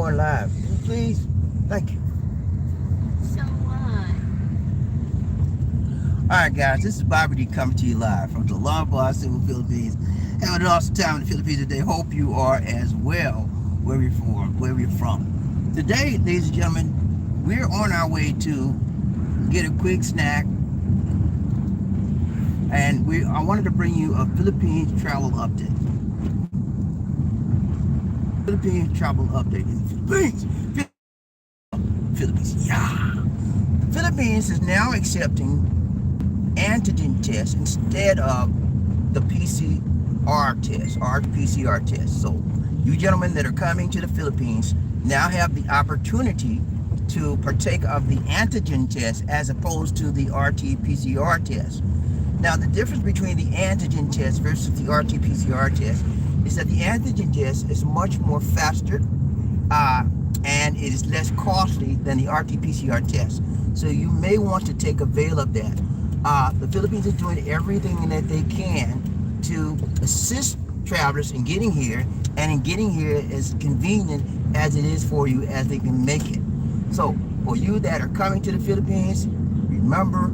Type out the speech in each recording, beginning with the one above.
going live. Please, thank you. So what? All right, guys, this is BobbieD coming to you live from the Lombard Civil Philippines. Having an awesome time in the Philippines today. Hope you are as well where you're from. Today, ladies and gentlemen, we're on our way to get a quick snack, and I wanted to bring you a Philippines travel update. Philippines travel update in the Philippines. Yeah. The Philippines is now accepting antigen tests instead of the PCR test, RT-PCR test. So you gentlemen that are coming to the Philippines now have the opportunity to partake of the antigen test as opposed to the RT-PCR test. Now the difference between the antigen test versus the RT-PCR test is that the antigen test is much more faster and it is less costly than the RT-PCR test. So you may want to take avail of that. The Philippines is doing everything that they can to assist travelers in getting here, and in getting here as convenient as it is for you as they can make it. So for you that are coming to the Philippines, remember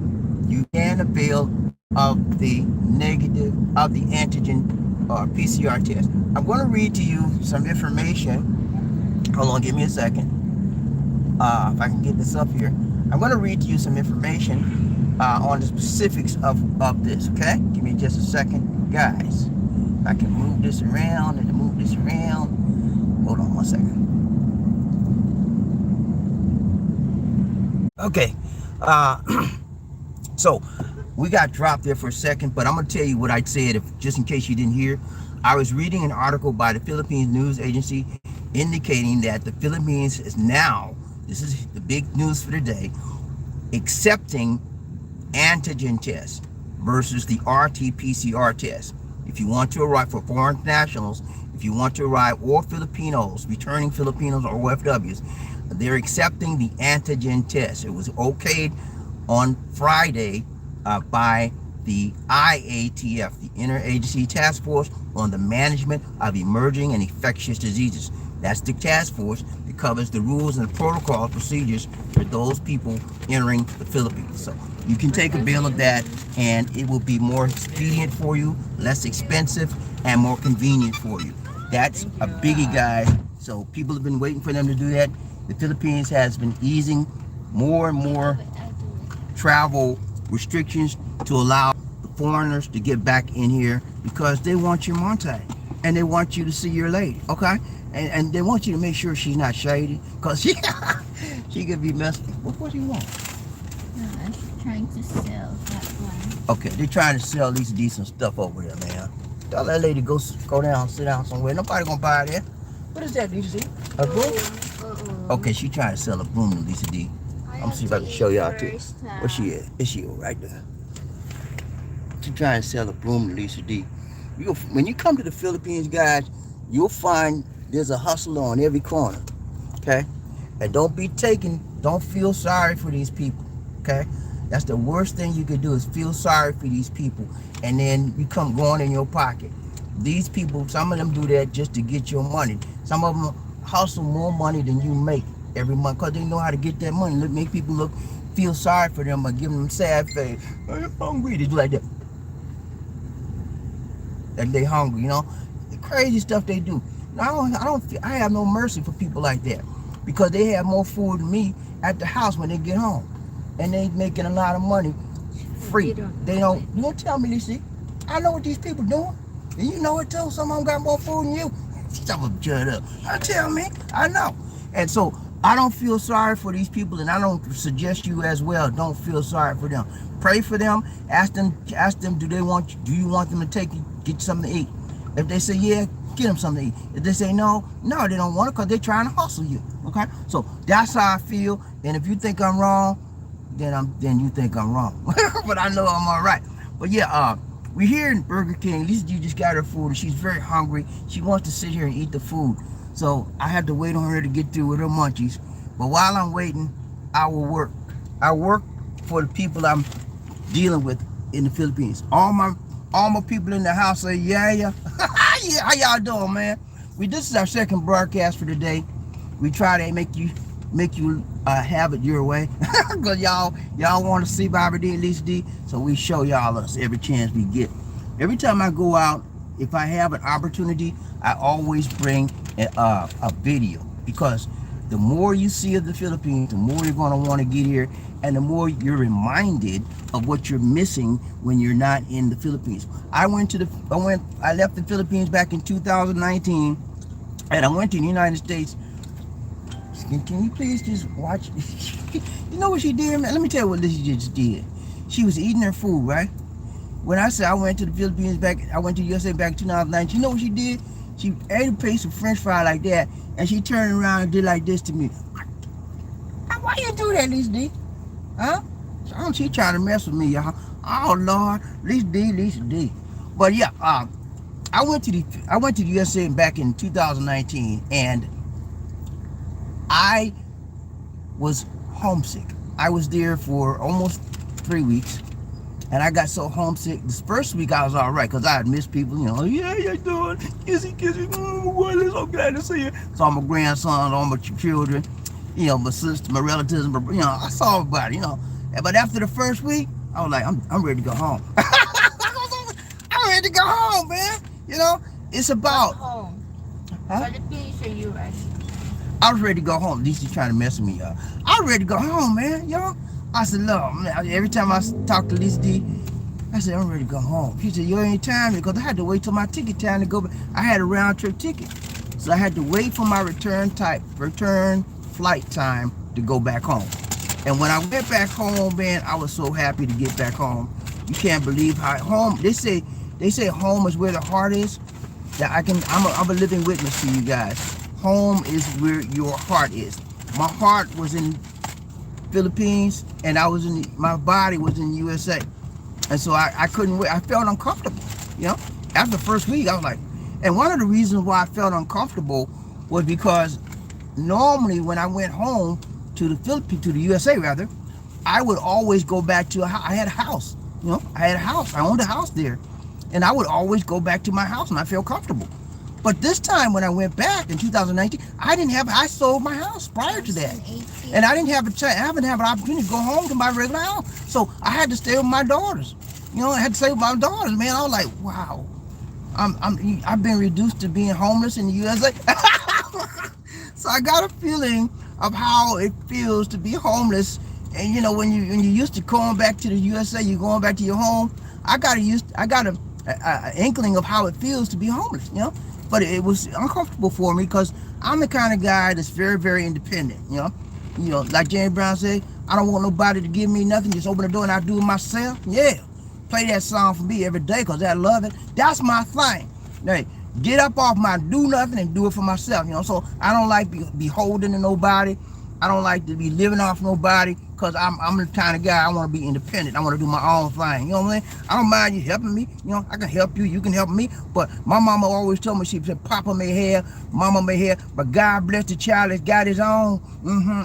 you can avail of the antigen PCR test. I'm going to read to you some information. Hold on, give me a second. If I can get this up here, I'm going to read to you some information on the specifics of this. Okay, give me just a second, guys. I can move this around and move this around. Hold on one second. Okay, so we got dropped there for a second, but I'm going to tell you what I said, just in case you didn't hear. I was reading an article by the Philippines News Agency indicating that the Philippines is now, this is the big news for today, accepting antigen tests versus the RT-PCR test. If you want to arrive for foreign nationals, if you want to arrive, or Filipinos, returning Filipinos or OFWs, they're accepting the antigen test. It was okayed on Friday by the IATF, the Interagency Task Force on the Management of Emerging and Infectious Diseases. That's the task force that covers the rules and the protocol procedures for those people entering the Philippines. So you can take avail of that, and it will be more expedient for you, less expensive, and more convenient for you. That's a biggie, guys. So people have been waiting for them to do that. The Philippines has been easing more and more travel restrictions to allow the foreigners to get back in here because they want your Monte and they want you to see your lady, okay? And they want you to make sure she's not shady, because she could be messy. What do you want? I'm trying to sell that one. Okay, they're trying to sell these decent stuff over there, man. Tell that lady go down, sit down somewhere. Nobody gonna buy it there. What is that, Lisa D? A broom? Okay, she trying to sell a broom to Lisa D. I'm gonna see if I can show y'all too. Where she at? Is she right there? She trying to sell a broom to Lisa D. When you come to the Philippines, guys, you'll find there's a hustler on every corner. Okay? And don't feel sorry for these people. Okay? That's the worst thing you could do, is feel sorry for these people, and then you come going in your pocket. These people, some of them do that just to get your money. Some of them hustle more money than you make every month because they know how to get that money. Make people feel sorry for them by giving them sad face. I'm hungry. They do like that. Like they hungry, you know. The crazy stuff they do. I have no mercy for people like that, because they have more food than me at the house when they get home, and they making a lot of money free. You don't tell me this shit. I know what these people doing, and you know it too. Some of them got more food than you. Stop them, judge up. Tell me, I know. And so I don't feel sorry for these people, and I don't suggest you as well. Don't feel sorry for them. Pray for them. Ask them. Do you want them to get something to eat? If they say yeah, get them something to eat. If they say no, they don't want it because they're trying to hustle you. Okay, so that's how I feel. And if you think I'm wrong, then you think I'm wrong. But I know I'm all right. But yeah, we're here in Burger King. Lisa G just got her food, and she's very hungry. She wants to sit here and eat the food. So I have to wait on her to get through with her munchies. But while I'm waiting, I will work. I work for the people I'm dealing with in the Philippines. All my people in the house say, yeah. Yeah, how y'all doing, man? This is our second broadcast for today. We try to make you have it your way, because y'all want to see BobbieD and Lisa D, so we show y'all us every chance we get. Every time I go out, if I have an opportunity, I always bring a video, because the more you see of the Philippines, the more you're going to want to get here, and the more you're reminded of what you're missing when you're not in the Philippines. I left the Philippines back in 2019, and I went to the United States. Can you please just watch? You know what she did, man? Let me tell you what Lizzie just did. She was eating her food, right? When I said I went to the Philippines I went to the USA back in 2009, you know what she did? She ate a piece of French fry like that, and she turned around and did like this to me. Why you do that, Lisa D? Huh? So she trying to mess with me, y'all. Oh Lord, Lisa D. But yeah, I went to the USA back in 2019, and I was homesick. I was there for almost 3 weeks, and I got so homesick. This first week I was all right, because I had missed people, you know. Yeah, you doing? Kissy. Well, it's so glad to see you. Saw my grandsons, all my children, you know, my sister, my relatives, you know, I saw everybody, you know. But after the first week, I was like, I'm ready to go home. I'm ready to go home, man. You know, it's about home. Huh? Philippines or US? I was ready to go home. Lisa's trying to mess with me, y'all. I was ready to go home, man. Yo, I said, look, man, every time I talk to Lisa D, I said, I'm ready to go home. She said, you ain't time, because I had to wait till my ticket time to go back. I had a round trip ticket, so I had to wait for my return flight time to go back home. And when I went back home, man, I was so happy to get back home. You can't believe how home. They say home is where the heart is. That I'm a living witness to you guys. Home is where your heart is. My heart was in Philippines, and my body was in USA, and so I couldn't wait. I felt uncomfortable, you know. After the first week, I was like, and one of the reasons why I felt uncomfortable was because normally when I went home to the USA rather, I would always go back to I had a house, you know. I owned a house there, and I would always go back to my house, and I felt comfortable. But this time when I went back in 2019, I sold my house prior to that. And I didn't have I haven't had an opportunity to go home to my regular house. So I had to stay with my daughters. You know, I had to stay with my daughters, man. I was like, wow. I've been reduced to being homeless in the USA. So I got a feeling of how it feels to be homeless. And you know, when you used to going back to the USA, you're going back to your home. I got an inkling of how it feels to be homeless, you know. But it was uncomfortable for me, because I'm the kind of guy that's very, very independent, you know. You know, like James Brown said, I don't want nobody to give me nothing. Just open the door and I do it myself. Yeah, play that song for me every day, because I love it. That's my thing. Hey, get up off my do nothing and do it for myself, you know. So I don't like be holding to nobody. I don't like to be living off nobody, because I'm the kind of guy, I want to be independent. I want to do my own thing. You know what I'm saying? I don't mind you helping me. You know, I can help you. You can help me. But my mama always told me, she said, Papa may have, Mama may have, but God bless the child that's got his own.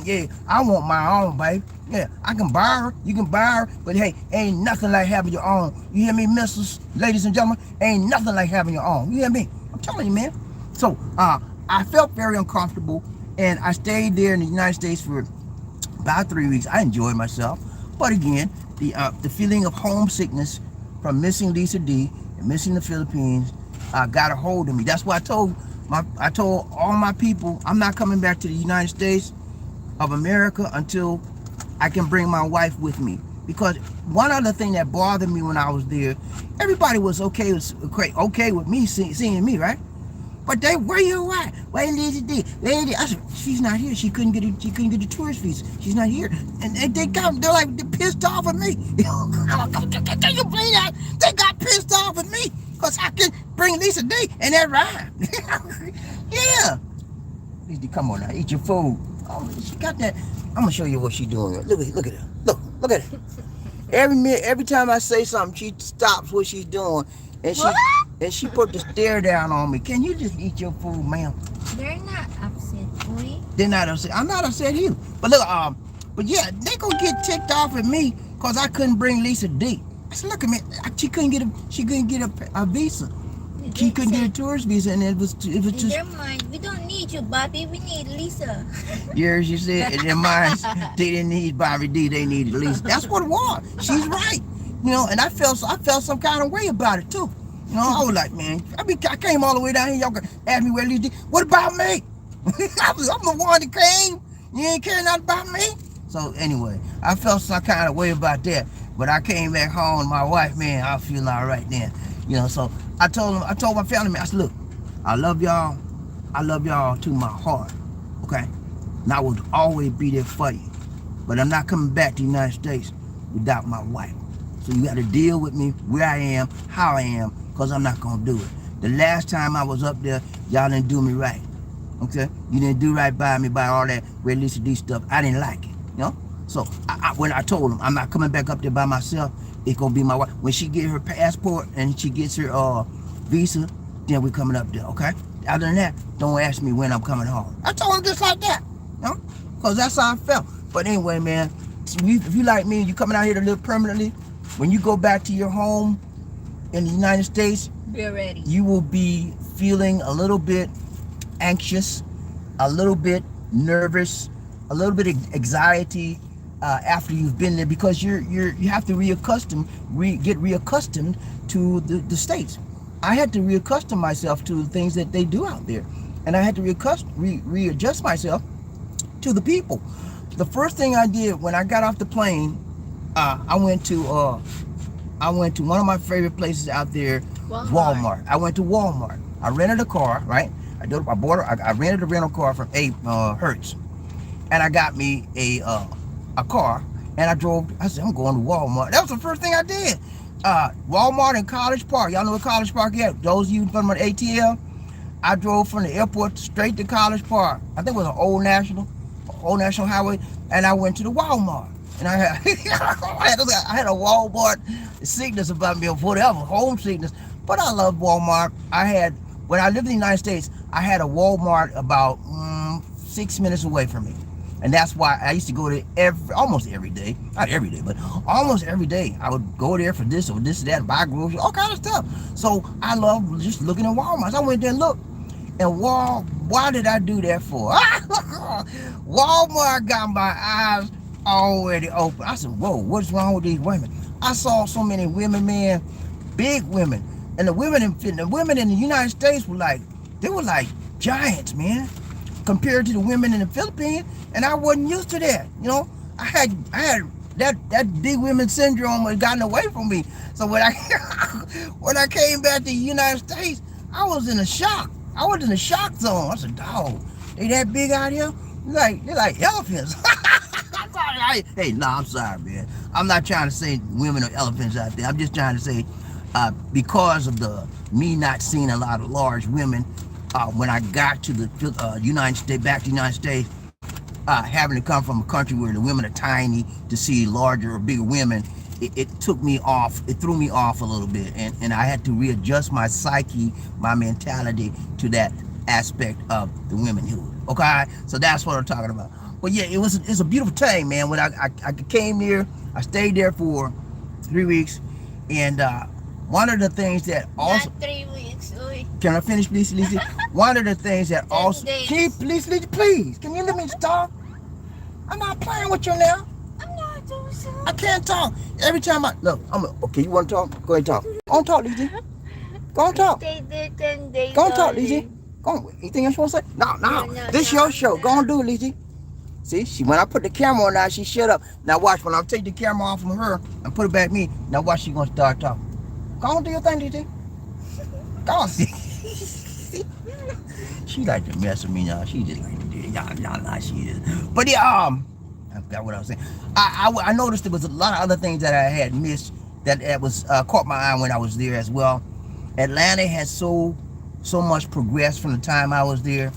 Yeah, I want my own, baby. Yeah, I can borrow. You can borrow. But hey, ain't nothing like having your own. You hear me, missus, ladies and gentlemen? Ain't nothing like having your own. You hear me? I'm telling you, man. So I felt very uncomfortable. And I stayed there in the United States for about 3 weeks. I enjoyed myself. But again, the feeling of homesickness from missing Lisa D and missing the Philippines got a hold of me. That's why I told all my people, I'm not coming back to the United States of America until I can bring my wife with me. Because one other thing that bothered me when I was there, everybody was okay with me seeing me, right? But where you at? Where Lisa D? I said, she's not here. She couldn't get the tourist visa. She's not here. And they're pissed off at me. Can you believe that? They got pissed off at me because I can bring Lisa D and that rhyme. Yeah. Lisa D, come on now, eat your food. Oh, she got that. I'm gonna show you what she's doing. Look at her. Look at her. Every time I say something, she stops what she's doing, and she put the stare down on me. Can you just eat your food, ma'am? They're not upset, boy. They're not upset. I'm not upset either. But look, but yeah, they gonna get ticked off at me because I couldn't bring Lisa D. I said, look at me. She couldn't get a visa. She couldn't get a tourist visa, and it was In just. their mind, we don't need you, Bobby. We need Lisa. Yeah, she said in their minds they didn't need BobbieD, they needed Lisa. That's what it was. She's right. You know, and I felt some kind of way about it too. You know, I was like, man, I came all the way down here. Y'all ask me where Lisa. What about me? I'm the one that came. You ain't caring nothing about me. So anyway, I felt some kind of way about that. But I came back home, and my wife, man, I was feeling all right then. You know, so I told my family, man, I said, look, I love y'all. I love y'all to my heart. Okay? And I will always be there for you. But I'm not coming back to the United States without my wife. So you got to deal with me where I am, how I am, because I'm not going to do it. The last time I was up there, y'all didn't do me right. Okay? You didn't do right by me, by all that Red Lisa D stuff. I didn't like it. You know? So when I told them I'm not coming back up there by myself, it's going to be my wife. When she get her passport and she gets her visa, then we're coming up there, okay? Other than that, don't ask me when I'm coming home. I told them just like that, you know? Because that's how I felt. But anyway, man, if you like me, you coming out here to live permanently, when you go back to your home in the United States, Be ready. you will be feeling a little bit anxious, a little bit nervous, a little bit of anxiety after you've been there, because you have to get reaccustomed to the States. I had to reaccustom myself to the things that they do out there, and I had to readjust myself to the people. The first thing I did when I got off the plane, I went to one of my favorite places out there, Walmart. I went to Walmart. I rented a car, right? I rented a rental car from Hertz, and I got me a car, and I drove. I said, I'm going to Walmart. That was the first thing I did. Walmart and College Park. Y'all know what College Park is? Those of you from the ATL. I drove from the airport straight to College Park. I think it was an old national highway, and I went to the Walmart. And I had a Walmart sickness about me, or whatever, home sickness. But I love Walmart. When I lived in the United States, I had a Walmart about 6 minutes away from me. And that's why I used to go there almost every day. Not every day, but almost every day. I would go there for this or that, buy groceries, all kind of stuff. So I love just looking at Walmart. So I went there and looked. And why did I do that for? Walmart got my eyes already open. I said, whoa, what's wrong with these women? I saw so many women, man, big women. And the women in the United States were like giants, man, compared to the women in the Philippines. And I wasn't used to that. You know, I had that big women syndrome had gotten away from me. So when I came back to the United States, I was in a shock. I was in a shock zone. I said, dog, they that big out here? They're like elephants. I'm sorry, man. I'm not trying to say women are elephants out there. I'm just trying to say, because of me not seeing a lot of large women, when I got to the United States, back to the United States, having to come from a country where the women are tiny, to see larger or bigger women, it threw me off a little bit, and I had to readjust my psyche, my mentality to that aspect of the womenhood. Okay, so that's what I'm talking about. But yeah, it's a beautiful thing, man. When I came here, I stayed there for 3 weeks, and one of the things that also— Not 3 weeks. Uy. Can I finish, please, Lizzie? One of the things that also— Can you please, Lizzie, please? Can you let me talk? I'm not playing with you now. I'm not doing so. I can't talk. Every time okay, you want to talk? Go ahead and talk. Go on, talk, Lizzie. Go on, talk. Stay there 10 days. Go on, talk, Lizzie. Go on. Anything else you want to say? No. This your show. Go on, do it, Lizzie. See, when I put the camera on now, she shut up. Now watch, when I take the camera off from her and put it back me, now watch, she gonna start talking. Go on, do your thing, Lizzie. Go on. She like to mess with me now. She just like to do it. Y'all, she is. But yeah, I forgot what I was saying. I noticed there was a lot of other things that I had missed that was caught my eye when I was there as well. Atlanta has so much progressed from the time I was there.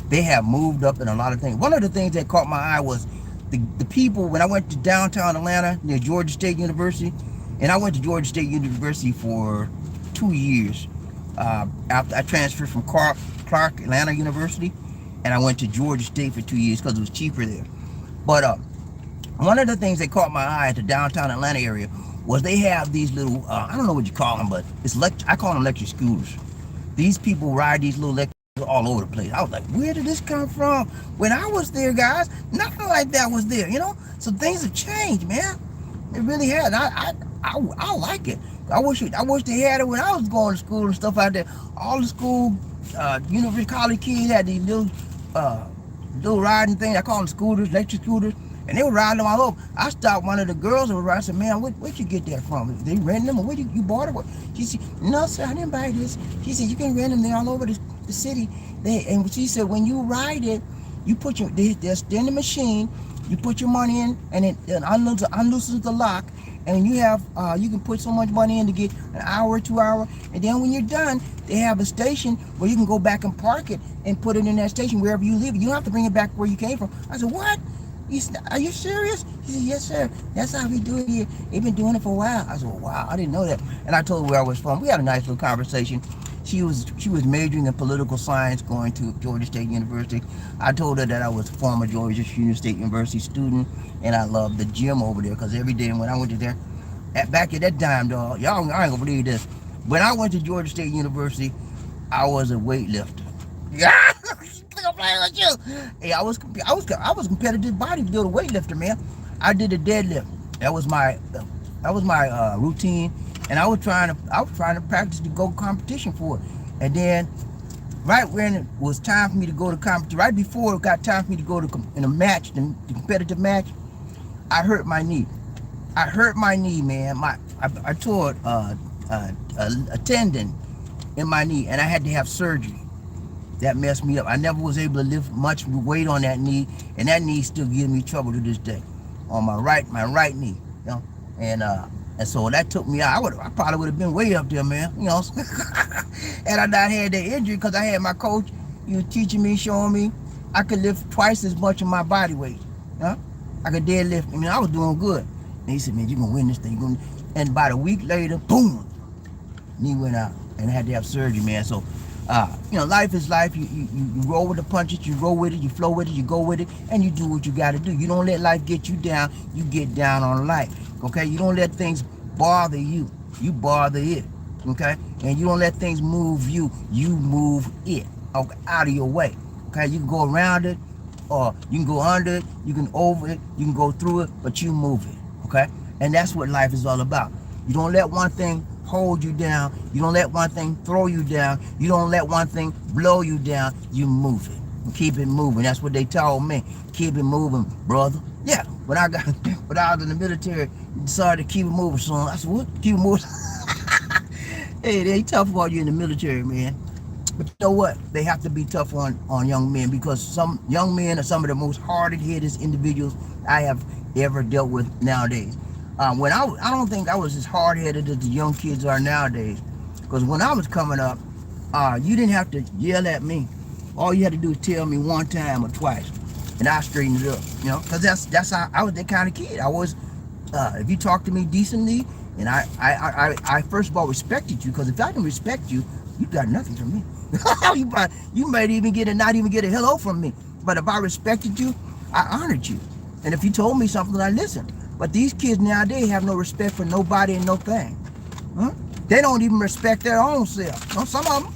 They have moved up in a lot of things. One of the things that caught my eye was the people. When I went to downtown Atlanta near Georgia State University, and I went to Georgia State University for 2 years after I transferred from Clark Atlanta University, and I went to Georgia State for 2 years because it was cheaper there. But one of the things that caught my eye at the downtown Atlanta area was they have these little, I don't know what you call them, but I call them electric scooters. These people ride these little electric all over the place. I was like, where did this come from? When I was there, guys, nothing like that was there, you know? So things have changed, man. It really has. I like it. I wish they had it when I was going to school and stuff like that. All the school, university, college kids had these little riding things. I call them scooters, electric scooters, and they were riding them all over. I stopped one of the girls and I said, man, where'd you get that from? They rent them, or where you bought it? She said, no, sir, I didn't buy this. She said, you can rent them. They're all over the city. And she said, when you ride it, you put they're in the machine, you put your money in, and it unloosens the lock, and you have you can put so much money in to get an hour, 2 hours, and then when you're done, they have a station where you can go back and park it and put it in that station wherever you live. You don't have to bring it back where you came from. I said, what? Are you serious? He said, yes, sir. That's how we do it here. They've been doing it for a while. I said, well, wow, I didn't know that. And I told her where I was from. We had a nice little conversation. She was majoring in political science, going to Georgia State University. I told her that I was a former Georgia State University student, and I loved the gym over there, because every day when I went to there, back at that time, dog, y'all, I ain't gonna believe this. When I went to Georgia State University, I was a weightlifter. Yeah, I'm playing with you. Hey, I was a competitive bodybuilder, weightlifter, man. I did a deadlift. That was my routine. And I was trying to practice to go competition for it. And then, right when it was time for me to go to competition, right before it got time for me to go to in a match, the competitive match, I hurt my knee. I hurt my knee, man. I tore a tendon in my knee, and I had to have surgery. That messed me up. I never was able to lift much weight on that knee, and that knee still gives me trouble to this day, on my right knee, you know. And so that took me out. I probably would have been way up there, man, you know. And I not had that injury, because I had my coach, he was teaching me, showing me I could lift twice as much of my body weight. Huh? I could deadlift. I mean, I was doing good. And he said, man, you're gonna win this thing. And about a week later, boom, knee went out, and I had to have surgery, man. So you know, life is life. You roll with the punches, you roll with it, you flow with it, you go with it, and you do what you got to do. You don't let life get you down. You get down on life, okay? You don't let things bother you. You bother it, okay? And you don't let things move you. You move it, okay, out of your way, okay? You can go around it, or you can go under it, you can over it, you can go through it, but you move it, okay? And that's what life is all about. You don't let one thing hold you down. You don't let one thing throw you down. You don't let one thing blow you down. You move it. And keep it moving. That's what they told me. Keep it moving, brother. Yeah, when I was in the military, decided to keep it moving, son. I said, what? Keep it moving. Hey, they tough on you in the military, man. But you know what? They have to be tough on young men, because some young men are some of the most hard-headed individuals I have ever dealt with nowadays. When I don't think I was as hard-headed as the young kids are nowadays, because when I was coming up, you didn't have to yell at me. All you had to do is tell me one time or twice, and I straightened it up. You know, because that's how I was, that kind of kid. I was. If you talk to me decently, and I first of all respected you, because if I didn't respect you, you got nothing from me. you might not even get a hello from me. But if I respected you, I honored you. And if you told me something, I listened. But these kids nowadays have no respect for nobody and no thing. Huh? They don't even respect their own self. You know, some of them.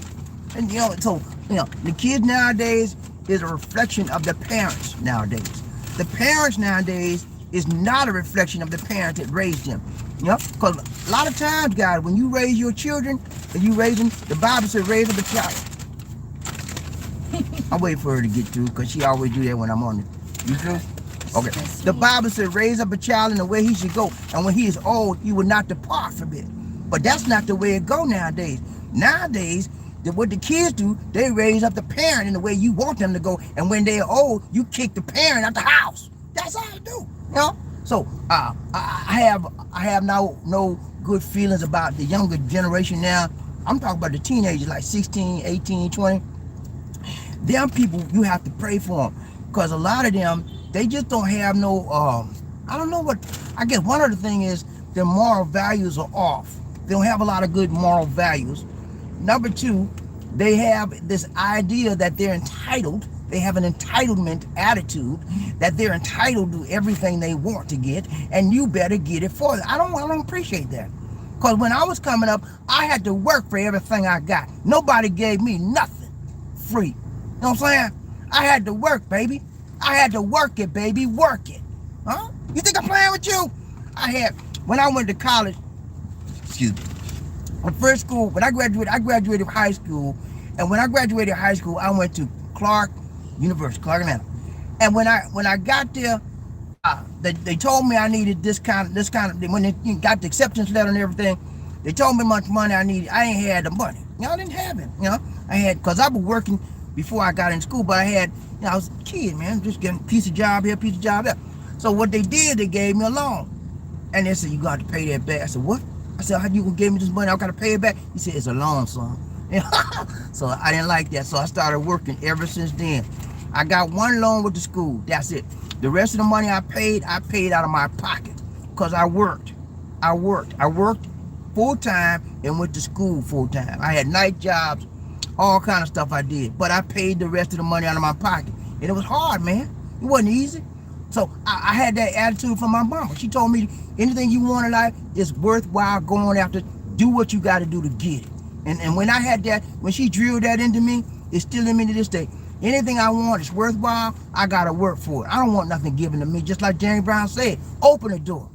And you know, so the kids nowadays is a reflection of the parents nowadays. The parents nowadays is not a reflection of the parents that raised them. You know, because a lot of times, guys, when you raise your children, and you raise them, the Bible says raise up a child. I'm waiting for her to get through, because she always do that when I'm on it. You through? Okay. The Bible says raise up a child in the way he should go, and when he is old, he will not depart from it. But that's not the way it go nowadays. Nowadays, what the kids do, they raise up the parent in the way you want them to go, and when they're old, you kick the parent out the house. That's how I do. You know? So I have now no good feelings about the younger generation now. I'm talking about the teenagers, like 16, 18, 20. Them people, you have to pray for them, because a lot of them, they just don't have no, I don't know what, I guess one of the things is their moral values are off. They don't have a lot of good moral values. Number two, they have this idea that they're entitled They have an entitlement attitude that they're entitled to everything they want to get, and you better get it for them. I don't appreciate that. Because when I was coming up, I had to work for everything I got. Nobody gave me nothing free. You know what I'm saying? I had to work, baby. I had to work it, baby. Work it. Huh? You think I'm playing with you? When I went to college, excuse me, the first school, when I graduated high school, and when I graduated high school, I went to Clark University, Clark, Atlanta. And when I got there, they told me I needed this kind of, when they got the acceptance letter and everything, they told me how much money I needed. I ain't had the money. You know, I didn't have it. You know, because I was working before I got in school, but I was a kid, man, just getting piece of job here, piece of job there. So what they did, they gave me a loan. And they said, you got to pay that back. I said, what? I said, how you gonna give me this money? I got to pay it back. He said, it's a loan, son. So I didn't like that. So I started working ever since then. I got one loan with the school. That's it. The rest of the money I paid out of my pocket because I worked. I worked full time and went to school full time. I had night jobs, all kind of stuff I did. But I paid the rest of the money out of my pocket. And it was hard, man. It wasn't easy. So I had that attitude from my mama. She told me anything you want in life is worthwhile going after. Do what you got to do to get it. And when I had that, when she drilled that into me, it's still in me to this day. Anything I want is worthwhile, I got to work for it. I don't want nothing given to me. Just like James Brown said, open the door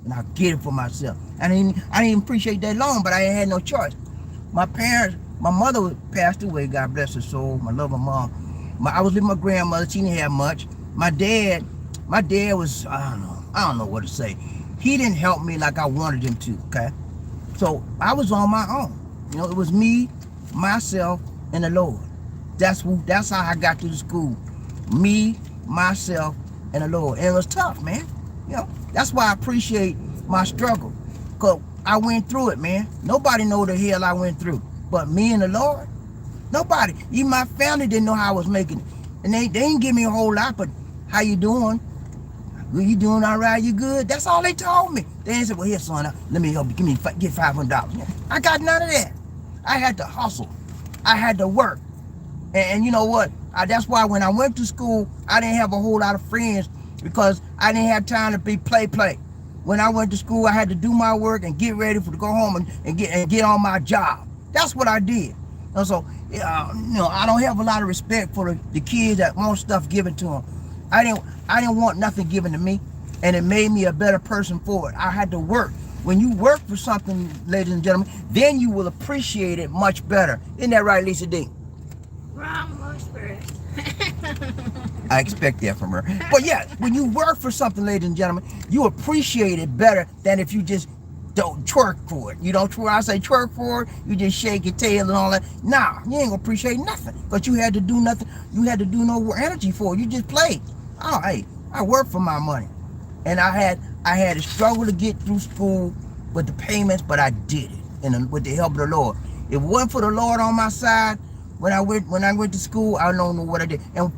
and I'll get it for myself. I didn't appreciate that loan, but I ain't had no choice. My mother passed away, God bless her soul. I love my mom. I was with my grandmother. She didn't have much. My dad was, I don't know what to say. He didn't help me like I wanted him to, okay? So I was on my own. You know, it was me, myself, and the Lord. That's how I got to the school. Me, myself, and the Lord. And it was tough, man. You know, that's why I appreciate my struggle. Because I went through it, man. Nobody know the hell I went through. But me and the Lord, nobody. Even my family didn't know how I was making it. And they didn't give me a whole lot, but how you doing? You doing all right? You good? That's all they told me. They didn't say, well, here, son, let me help you. Get $500. I got none of that. I had to hustle. I had to work. And you know what? That's why when I went to school, I didn't have a whole lot of friends because I didn't have time to be play. When I went to school, I had to do my work and get ready to go home and get on my job. That's what I did. And so, I don't have a lot of respect for the kids that want stuff given to them. I didn't want nothing given to me, and it made me a better person for it. I had to work. When you work for something, ladies and gentlemen, then you will appreciate it much better. Isn't that right, Lisa D? Wrong, Mosford. I expect that from her. But yeah, when you work for something, ladies and gentlemen, you appreciate it better than if you just don't twerk for it. You don't twerk. I say twerk for it, you just shake your tail and all that. Nah, you ain't gonna appreciate nothing. But you had to do nothing. You had to do no energy for it. You just played. Oh, hey, I worked for my money. And I had to struggle to get through school with the payments, but I did it. And with the help of the Lord. If it wasn't for the Lord on my side, when I went to school, I don't know what I did. And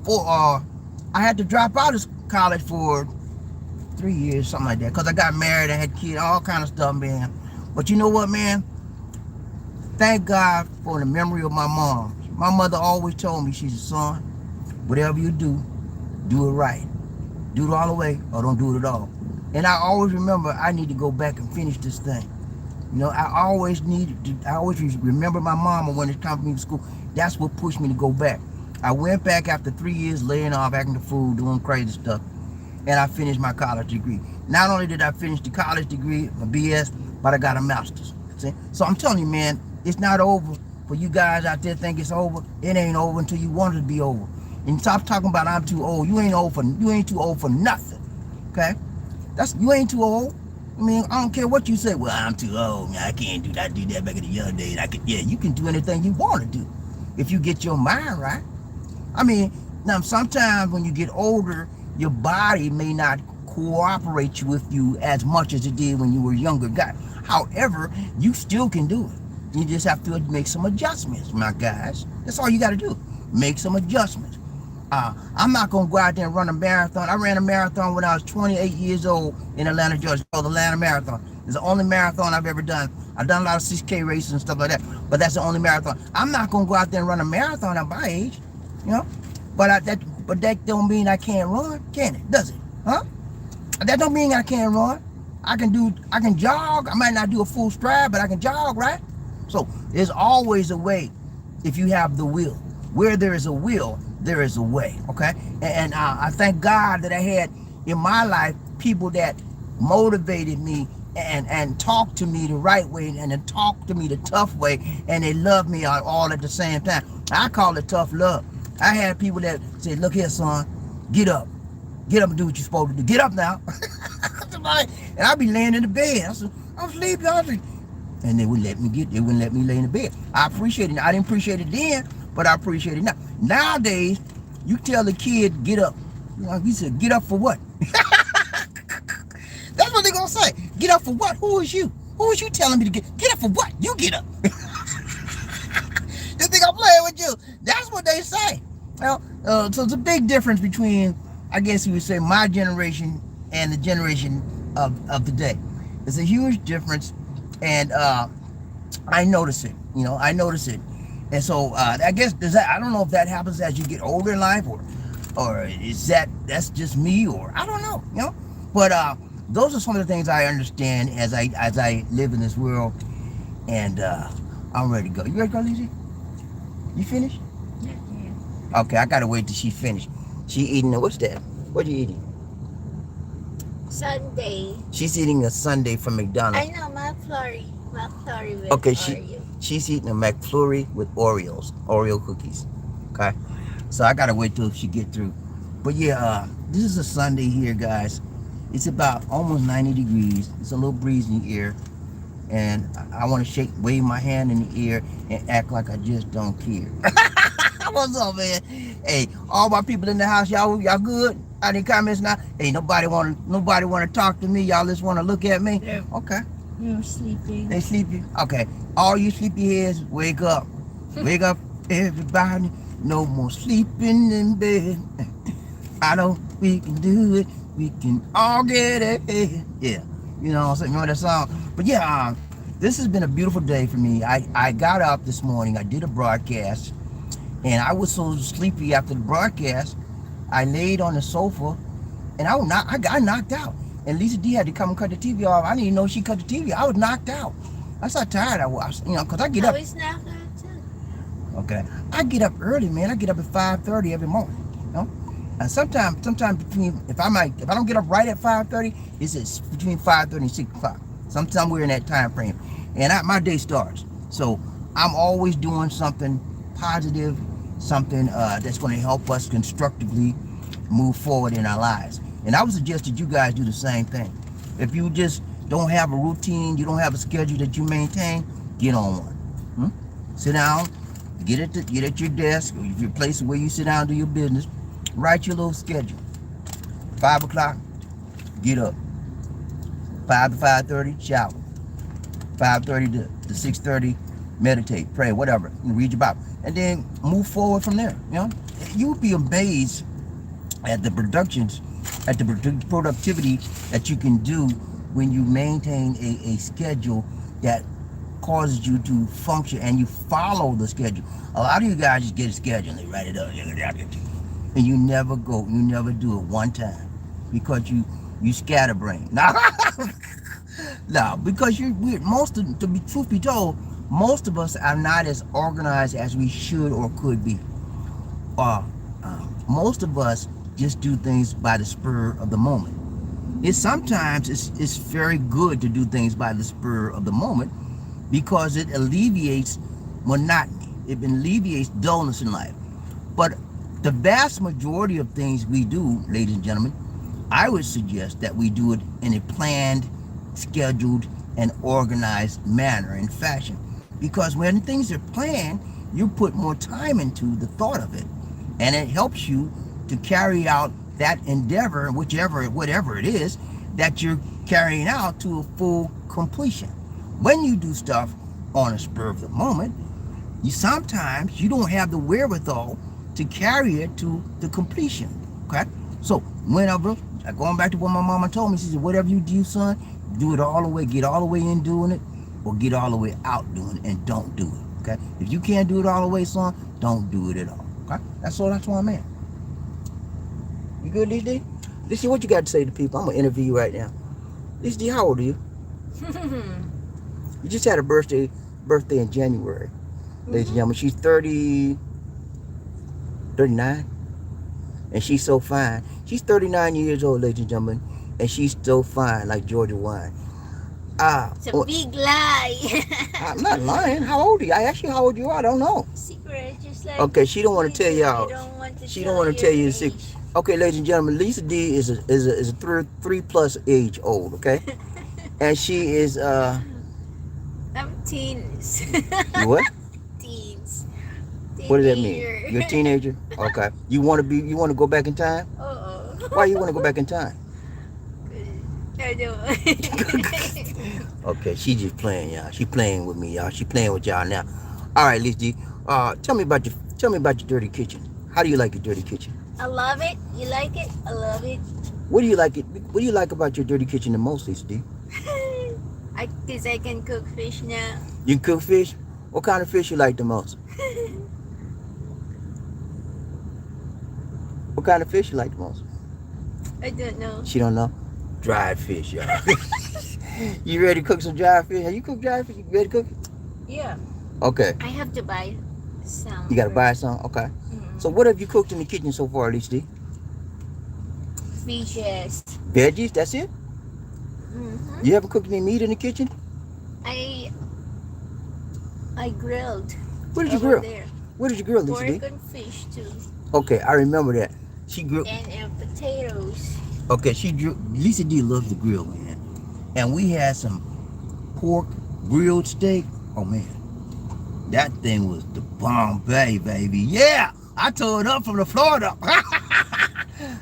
I had to drop out of college for 3 years, something like that, because I got married, I had kids, all kind of stuff, man. But you know what, man? Thank God for the memory of my mom. My mother always told me, she said, son, whatever you do it right. Do it all the way or don't do it at all. And I always remember I need to go back and finish this thing. You know, I always remember my mama when it comes to me to school. That's what pushed me to go back. I went back after 3 years laying off, acting the fool, doing crazy stuff. And I finished my college degree. Not only did I finish the college degree, my BS, but I got a master's. See? So I'm telling you, man, it's not over. For you guys out there think it's over, it ain't over until you want it to be over. And stop talking about I'm too old. You ain't too old for nothing. Okay? You ain't too old. I mean, I don't care what you say. Well, I'm too old. I can't do that. I did that back in the young days. You can do anything you want to do if you get your mind right. I mean, now sometimes when you get older, your body may not cooperate with you as much as it did when you were a younger guy. However, you still can do it. You just have to make some adjustments, my guys. That's all you got to do. Make some adjustments. I'm not going to go out there and run a marathon. I ran a marathon when I was 28 years old in Atlanta, Georgia, called the Atlanta Marathon. It's the only marathon I've ever done. I've done a lot of 6K races and stuff like that, but that's the only marathon. I'm not going to go out there and run a marathon at my age. You know, But that don't mean I can't run, can it? Does it? Huh? That don't mean I can't run. I can jog. I might not do a full stride, but I can jog, right? So there's always a way if you have the will. Where there is a will, there is a way, okay? And I thank God that I had in my life people that motivated me and talked to me the right way and then talked to me the tough way, and they loved me all at the same time. I call it tough love. I had people that said, look here, son, get up and do what you're supposed to do. Get up now. And I'd be laying in the bed. I said, I'm sleepy. And they wouldn't let me lay in the bed. I appreciate it. I didn't appreciate it then, but I appreciate it now. Nowadays, you tell the kid, get up. You know, he said, get up for what? That's what they're gonna say. Get up for what? Who is you? Who is you telling me to get up for what? You get up. You think I'm playing with you? That's what they say. Well, so it's a big difference between, I guess you would say, my generation and the generation of today. It's a huge difference, and I notice it. You know, I notice it. And so I guess I don't know if that happens as you get older in life, or is that's just me, or I don't know. You know, but those are some of the things I understand as I live in this world, and I'm ready to go. You ready to go, Lizzie? You finished? Yeah. Okay, I gotta wait till she finished. She eating what's that? What are you eating? Sunday. She's eating a sundae from McDonald's. I know, McFlurry with Okay, Oreo. she's eating a McFlurry with Oreo cookies. Okay, so I gotta wait till she get through. But yeah, this is a Sunday here, guys. It's about almost 90 degrees. It's a little breeze in the air, and I want to wave my hand in the air and act like I just don't care. What's up, man? Hey, all my people in the house, y'all good? Any comments now? Hey, nobody want to talk to me. Y'all just want to look at me. Yeah. Okay. You're sleeping. They sleepy. Okay. All you sleepyheads, wake up. Wake up, everybody. No more sleeping in bed. I know we can do it. We can all get it. Yeah. You know what I'm saying? Remember that song? But yeah, this has been a beautiful day for me. I got up this morning. I did a broadcast, and I was so sleepy after the broadcast. I laid on the sofa, and I got knocked out. And Lisa D had to come and cut the TV off. I didn't even know she cut the TV. I was knocked out. That's how tired I was. You know, because I get up. I was knocked out too. Okay. I get up early, man. I get up at 5:30 every morning. You know? And sometimes between, if I don't get up right at 5:30, it's between 5:30 and 6 o'clock. Sometime we're in that time frame. And my day starts. So I'm always doing something positive, something that's going to help us constructively move forward in our lives. And I would suggest that you guys do the same thing. If you just don't have a routine, you don't have a schedule that you maintain, get on one. Sit down, get at your desk, or if your place where you sit down, do your business, write your little schedule. 5 o'clock, get up. 5 to 5:30, shower. 5:30 to 6:30, meditate, pray, whatever, and read your Bible. And then move forward from there. You know, you'll be amazed at the productivity that you can do when you maintain a schedule that causes you to function and you follow the schedule. A lot of you guys just get a schedule and they write it up, and you never do it one time because you scatterbrain. No, because truth be told, most of us are not as organized as we should or could be. Most of us just do things by the spur of the moment. Sometimes it's very good to do things by the spur of the moment because it alleviates monotony. It alleviates dullness in life. But the vast majority of things we do, ladies and gentlemen, I would suggest that we do it in a planned, scheduled, and organized manner and fashion. Because when things are planned, you put more time into the thought of it. And it helps you to carry out that endeavor, whatever it is, that you're carrying out to a full completion. When you do stuff on a spur of the moment, sometimes you don't have the wherewithal to carry it to the completion. Okay? So whenever, going back to what my mama told me, she said, whatever you do, son, do it all the way, get all the way in doing it, or get all the way out doing it, and don't do it. Okay? If you can't do it all the way, son, don't do it at all. Okay? That's why I'm at. good, Lisa D? Lisa D, what you got to say to people? I'm gonna interview you right now. Lisa D, how old are you? You just had a birthday in January, ladies and gentlemen. She's 39, and she's so fine. She's 39 years old, ladies and gentlemen, and she's so fine, like Georgia wine. It's a big lie. I'm not lying. How old are you? I asked you how old you are. I don't know. Secret, just like. Okay, she don't want to tell y'all. She don't want to tell you the secret. Okay, ladies and gentlemen, Lisa D is a 3+ age old. Okay, and she is I'm teens. You what? Teens. What does that mean? You're a teenager? Okay. You want to go back in time? Why you want to go back in time? I don't. Okay, she just playing, y'all. She playing with me, y'all. She playing with y'all now. All right, Lisa D. Tell me about your dirty kitchen. How do you like your dirty kitchen? I love it. You like it? I love it. What do you like about your dirty kitchen the most, Lisa D? Because I can cook fish now. You can cook fish? What kind of fish you like the most? What kind of fish you like the most? I don't know. She don't know? Dried fish, y'all. You ready to cook some dried fish? Have you cooked dried fish? You ready to cook it? Yeah. Okay. I have to buy some. You got to buy some? Okay. So what have you cooked in the kitchen so far, Lisa D? Fishes. Veggies? That's it? You haven't cooked any meat in the kitchen? I grilled. What did you grill? There. What did you grill, Lisa D? Pork and fish too. Okay, I remember that. She grilled. And potatoes. Okay, Lisa D loves to grill, man. And we had some pork grilled steak. Oh man, that thing was the Bombay, baby. Yeah, I tore it up from the Florida.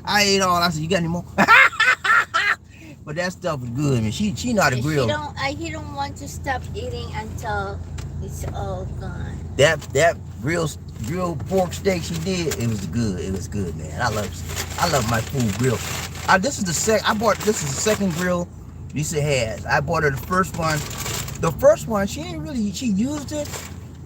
I ate all. I said, "You got any more?" But that stuff was good, man. She not a grill. He don't want to stop eating until it's all gone. That grilled pork steak she did, it was good. It was good, man. I love my food grill. This is the second grill Lisa has. I bought her the first one. The first one, she used it,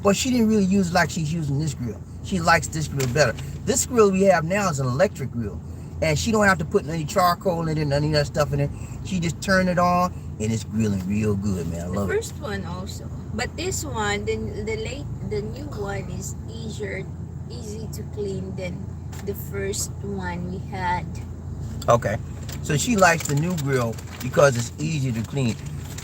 but she didn't really use it like she's using this grill. She likes this grill better. This grill we have now is an electric grill, and she don't have to put any charcoal in it, none of that stuff in it. She just turn it on, and it's grilling real good, man. I love it. The first one also, but this one, the new one is easy to clean than the first one we had. Okay, so she likes the new grill because it's easy to clean,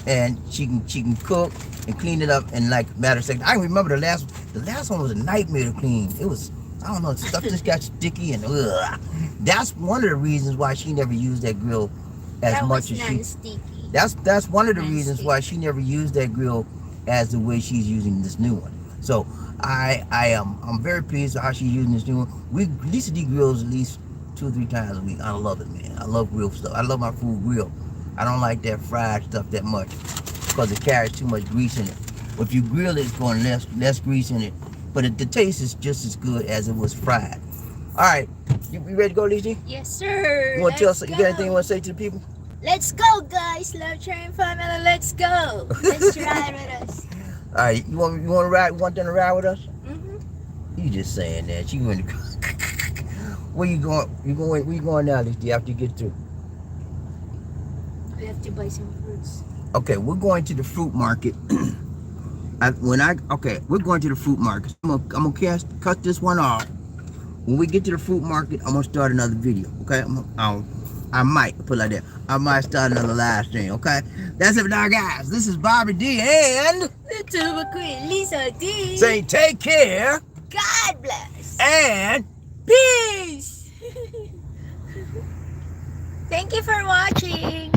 and she can cook and clean it up in like a matter of seconds. I remember the last one was a nightmare to clean. It was, I don't know, stuff just got sticky and ugh. That's one of the reasons why she never used that grill as much as she. That's one of the reasons why she never used that grill as the way she's using this new one. So I'm very pleased with how she's using this new one. Lisa D grills at least 2 or 3 times a week. I love it, man. I love grilled stuff. I love my food grilled. I don't like that fried stuff that much because it carries too much grease in it. If you grill it, it's going less grease in it, but the taste is just as good as it was fried. All right, you ready to go, Lisa? Yes, sir. You want to you got anything you want to say to the people? Let's go, guys. Love sharing family. Let's go. Let's ride with us. All right, you want to ride? You want them to ride with us? You just saying that. You going to? Where you going? Where you going now, Lisa? After you get through? We have to buy some fruits. Okay, we're going to the fruit market. We're going to the fruit market. I'm gonna cut this one off. When we get to the fruit market, I'm gonna start another video. Okay, I might put it like that. I might start another live stream. Okay, that's it now, guys. This is BobbieD and the Tuba Queen Lisa D. Say take care. God bless and peace. Thank you for watching.